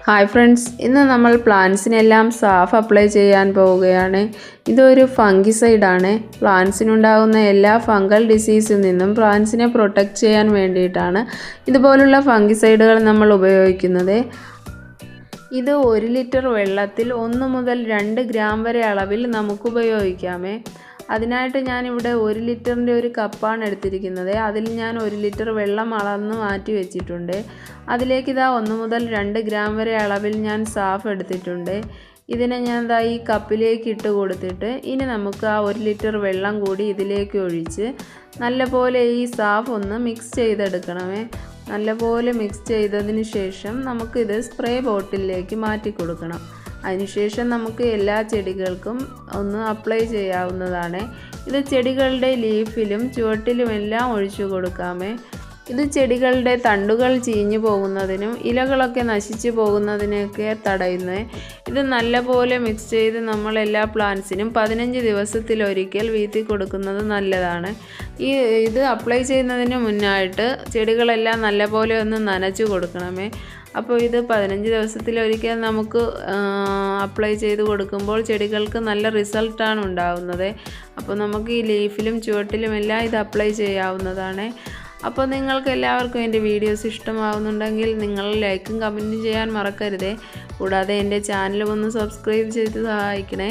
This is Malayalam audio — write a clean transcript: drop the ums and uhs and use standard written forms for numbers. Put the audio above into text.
ഹായ് ഫ്രണ്ട്സ്, ഇന്ന് നമ്മൾ പ്ലാന്റ്സിനെല്ലാം സാഫ് അപ്ലൈ ചെയ്യാൻ പോവുകയാണ്. ഇതൊരു ഫംഗിസൈഡാണ്. പ്ലാന്റ്സിനുണ്ടാകുന്ന എല്ലാ ഫംഗൽ ഡിസീസിൽ നിന്നും പ്ലാന്റ്സിനെ പ്രൊട്ടക്റ്റ് ചെയ്യാൻ വേണ്ടിയിട്ടാണ് ഇതുപോലുള്ള ഫംഗിസൈഡുകൾ നമ്മൾ ഉപയോഗിക്കുന്നത്. ഇത് 1 ലിറ്റർ വെള്ളത്തിൽ 1 മുതൽ 2 ഗ്രാം വരെ അളവിൽ നമുക്ക് ഉപയോഗിക്കാമേ. അതിനായിട്ട് ഞാനിവിടെ 1 ലിറ്ററിൻ്റെ ഒരു കപ്പാണ് എടുത്തിരിക്കുന്നത്. അതിൽ ഞാൻ 1 ലിറ്റർ വെള്ളം അളന്ന് മാറ്റി വെച്ചിട്ടുണ്ട്. അതിലേക്ക് ഇതാ 1 മുതൽ 2 ഗ്രാം വരെ അളവിൽ ഞാൻ സാഫ് എടുത്തിട്ടുണ്ട്. ഇതിനെ ഞാൻ ഈ കപ്പിലേക്ക് ഇട്ട് കൊടുത്തിട്ട് ഇനി നമുക്ക് ആ 1 ലിറ്റർ വെള്ളം കൂടി ഇതിലേക്ക് ഒഴിച്ച് നല്ലപോലെ ഈ സാഫ് ഒന്ന് മിക്സ് ചെയ്തെടുക്കണമേ. നല്ലപോലെ മിക്സ് ചെയ്തതിന് ശേഷം നമുക്കിത് സ്പ്രേ ബോട്ടിലേക്ക് മാറ്റി കൊടുക്കണം. അതിനുശേഷം നമുക്ക് എല്ലാ ചെടികൾക്കും ഒന്ന് അപ്ലൈ ചെയ്യാവുന്നതാണ്. ഇത് ചെടികളുടെ ലീഫിലും ചുവട്ടിലുമെല്ലാം ഒഴിച്ചു കൊടുക്കാമേ. ഇത് ചെടികളുടെ തണ്ടുകൾ ചീഞ്ഞു പോകുന്നതിനും ഇലകളൊക്കെ നശിച്ചു പോകുന്നതിനൊക്കെ തടയുന്നത്. ഇത് നല്ലപോലെ മിക്സ് ചെയ്ത് നമ്മൾ എല്ലാ പ്ലാന്റ്സിനും 15 ദിവസത്തിലൊരിക്കൽ വീഴ്ത്തി കൊടുക്കുന്നത് നല്ലതാണ്. ഇത് അപ്ലൈ ചെയ്യുന്നതിന് മുന്നായിട്ട് ചെടികളെല്ലാം നല്ലപോലെ ഒന്ന് നനച്ചു കൊടുക്കണമേ. അപ്പോൾ ഇത് 15 ദിവസത്തിലൊരിക്കൽ നമുക്ക് അപ്ലൈ ചെയ്ത് കൊടുക്കുമ്പോൾ ചെടികൾക്ക് നല്ല റിസൾട്ടാണ് ഉണ്ടാകുന്നത്. അപ്പോൾ നമുക്ക് ഈ ലീഫിലും ചുവട്ടിലുമെല്ലാം ഇത് അപ്ലൈ ചെയ്യാവുന്നതാണ്. അപ്പോൾ നിങ്ങൾക്ക് എല്ലാവർക്കും എൻ്റെ വീഡിയോസ് ഇഷ്ടമാവുന്നുണ്ടെങ്കിൽ നിങ്ങൾ ലൈക്കും കമൻറ്റും ചെയ്യാൻ മറക്കരുതേ. കൂടാതെ എൻ്റെ ചാനലും ഒന്ന് സബ്സ്ക്രൈബ് ചെയ്ത് സഹായിക്കണേ.